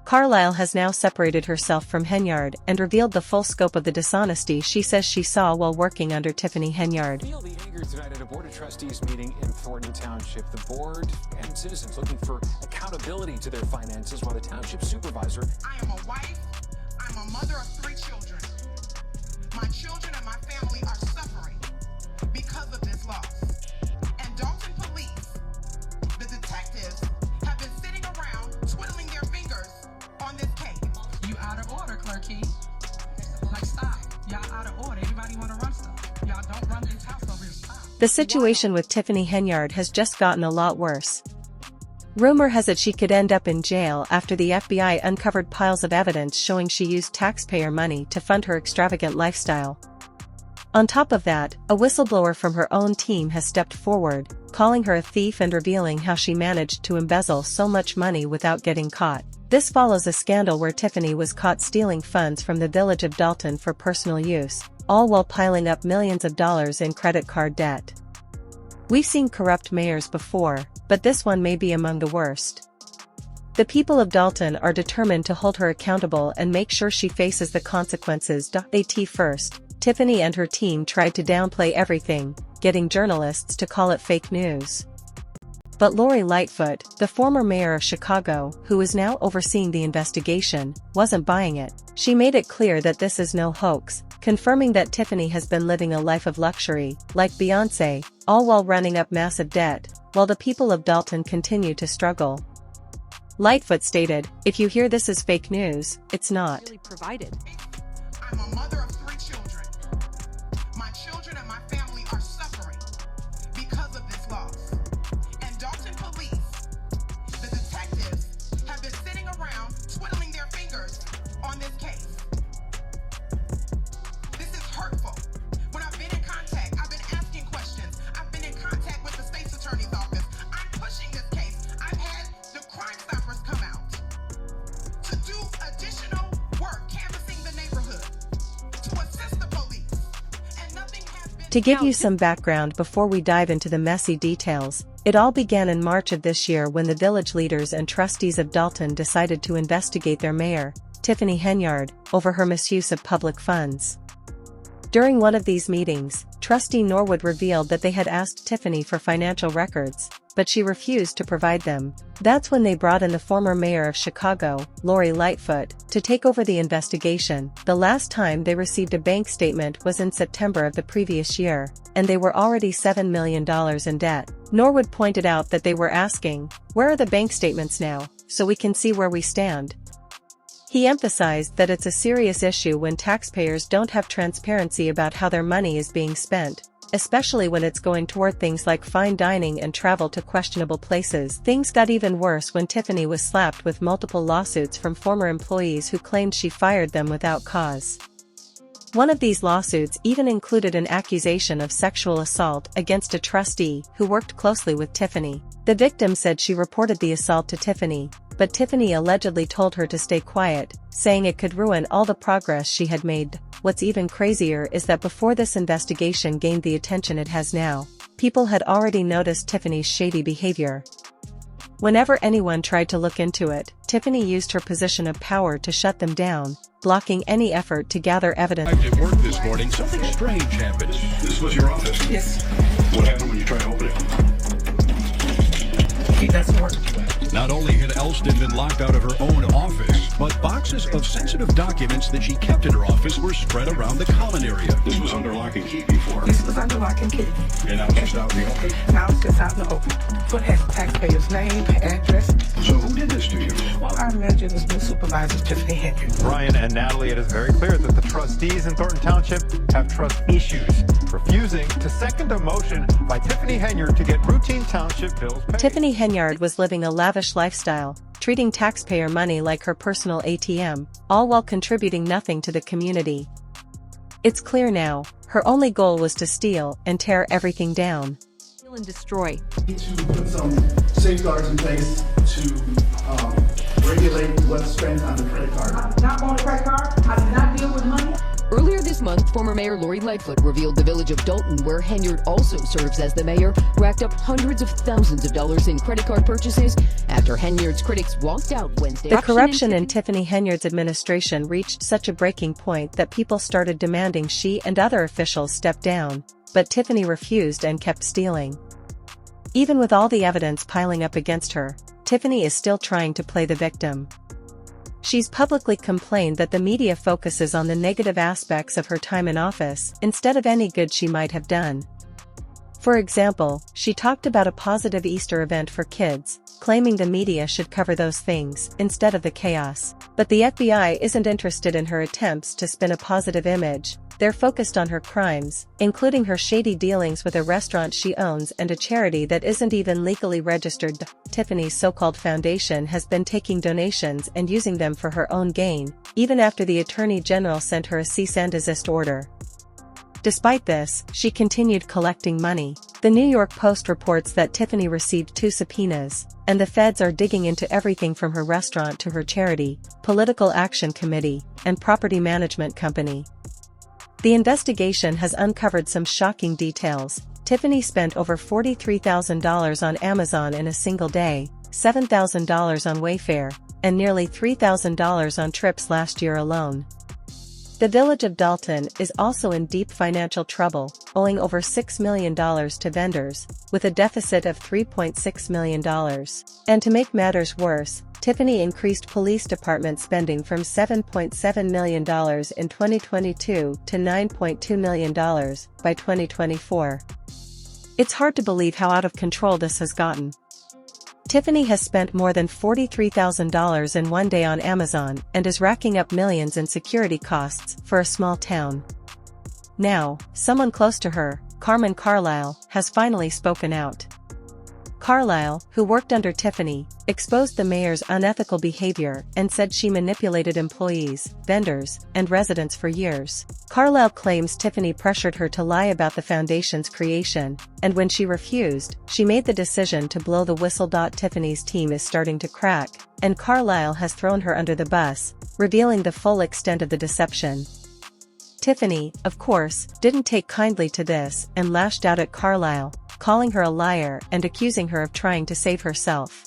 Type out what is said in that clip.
Carlisle has now separated herself from Henyard and revealed the full scope of the dishonesty she says she saw while working under Tiffany Henyard. Feel the anger tonight at a Board of Trustees meeting in Thornton Township. The board and citizens looking for accountability to their finances, while the township supervisor. I am a wife. I'm a mother of 3 children. My children and my family are suffering because of this loss. And Dalton police, the detectives, have been sitting around twiddling their fingers on this case. You out of order, Clerky. Like, stop. Y'all out of order. Everybody want to run stuff. Y'all don't run this house over here. Stop. The situation with Tiffany Henyard has just gotten a lot worse. Rumor has it she could end up in jail after the FBI uncovered piles of evidence showing she used taxpayer money to fund her extravagant lifestyle. On top of that, a whistleblower from her own team has stepped forward, calling her a thief and revealing how she managed to embezzle so much money without getting caught. This follows a scandal where Tiffany was caught stealing funds from the village of Dalton for personal use, all while piling up millions of dollars in credit card debt. We've seen corrupt mayors before, but this one may be among the worst. The people of Dalton are determined to hold her accountable and make sure she faces the consequences. At first, Tiffany and her team tried to downplay everything, getting journalists to call it fake news. But Lori Lightfoot, the former mayor of Chicago, who is now overseeing the investigation, wasn't buying it. She made it clear that this is no hoax, confirming that Tiffany has been living a life of luxury, like Beyoncé, all while running up massive debt, while the people of Dalton continue to struggle. Lightfoot stated, "If you hear this is fake news, it's not." I'm a mother of 3 children. My children and my family are suffering because of this loss. And Dalton police, the detectives, have been sitting around twiddling their fingers on this case. This is hurtful. When I've been in contact, I've been asking questions. I've been in contact with the state's attorney's office. I'm pushing this case. I've had the Crime Stoppers come out to do additional work canvassing the neighborhood, to assist the police, and nothing has been. To give you some background before we dive into the messy details, it all began in March of this year when the village leaders and trustees of Dalton decided to investigate their mayor, Tiffany Henyard, over her misuse of public funds. During one of these meetings, Trustee Norwood revealed that they had asked Tiffany for financial records, but she refused to provide them. That's when they brought in the former mayor of Chicago, Lori Lightfoot, to take over the investigation. The last time they received a bank statement was in September of the previous year, and they were already $7 million in debt. Norwood pointed out that they were asking, "Where are the bank statements now, so we can see where we stand?" He emphasized that it's a serious issue when taxpayers don't have transparency about how their money is being spent, especially when it's going toward things like fine dining and travel to questionable places. Things got even worse when Tiffany was slapped with multiple lawsuits from former employees who claimed she fired them without cause. One of these lawsuits even included an accusation of sexual assault against a trustee who worked closely with Tiffany. The victim said she reported the assault to Tiffany, but Tiffany allegedly told her to stay quiet, saying it could ruin all the progress she had made. What's even crazier is that before this investigation gained the attention it has now, people had already noticed Tiffany's shady behavior. Whenever anyone tried to look into it, Tiffany used her position of power to shut them down, blocking any effort to gather evidence. At work this morning, something strange happened. This was your office? Yes. What happened when you tried to open it? It doesn't work. Not only had Elston been locked out of her own office, but boxes of sensitive documents that she kept in her office were spread around the common area. This was under lock and key before. This was under lock and key. And now it's just out in the open? Now it's just out in the open. So it has the taxpayer's name, address. So who did this to you? Well, our manager is new supervisor, Tiffany Henyard. Brian and Natalie, it is very clear that the trustees in Thornton Township have trust issues, refusing to second a motion by Tiffany Henyard to get routine township bills paid. Tiffany Henyard was living a lavish lifestyle, treating taxpayer money like her personal ATM, all while contributing nothing to the community. It's clear now, her only goal was to steal and tear everything down. Steal and destroy. To put some safeguards in place to regulate what's spent on the credit card. I'm not on the credit card. I do not deal with money. Earlier this month, former Mayor Lori Lightfoot revealed the village of Dalton, where Henyard also serves as the mayor, racked up hundreds of thousands of dollars in credit card purchases after Henyard's critics walked out Wednesday. The corruption in Tiffany Henyard's administration reached such a breaking point that people started demanding she and other officials step down, but Tiffany refused and kept stealing. Even with all the evidence piling up against her, Tiffany is still trying to play the victim. She's publicly complained that the media focuses on the negative aspects of her time in office instead of any good she might have done. For example, she talked about a positive Easter event for kids, claiming the media should cover those things instead of the chaos. But the FBI isn't interested in her attempts to spin a positive image. They're focused on her crimes, including her shady dealings with a restaurant she owns and a charity that isn't even legally registered. Tiffany's so-called foundation has been taking donations and using them for her own gain, even after the Attorney General sent her a cease and desist order. Despite this, she continued collecting money. The New York Post reports that Tiffany received 2 subpoenas, and the feds are digging into everything from her restaurant to her charity, political action committee, and property management company. The investigation has uncovered some shocking details. Tiffany spent over $43,000 on Amazon in a single day, $7,000 on Wayfair, and nearly $3,000 on trips last year alone. The village of Dalton is also in deep financial trouble, owing over $6 million to vendors, with a deficit of $3.6 million. And to make matters worse, Tiffany increased police department spending from $7.7 million in 2022 to $9.2 million by 2024. It's hard to believe how out of control this has gotten. Tiffany has spent more than $43,000 in one day on Amazon and is racking up millions in security costs for a small town. Now, someone close to her, Carmen Carlisle, has finally spoken out. Carlisle, who worked under Tiffany, exposed the mayor's unethical behavior and said she manipulated employees, vendors, and residents for years. Carlisle claims Tiffany pressured her to lie about the foundation's creation, and when she refused, she made the decision to blow the whistle. Tiffany's team is starting to crack, and Carlisle has thrown her under the bus, revealing the full extent of the deception. Tiffany, of course, didn't take kindly to this and lashed out at Carlisle, calling her a liar and accusing her of trying to save herself.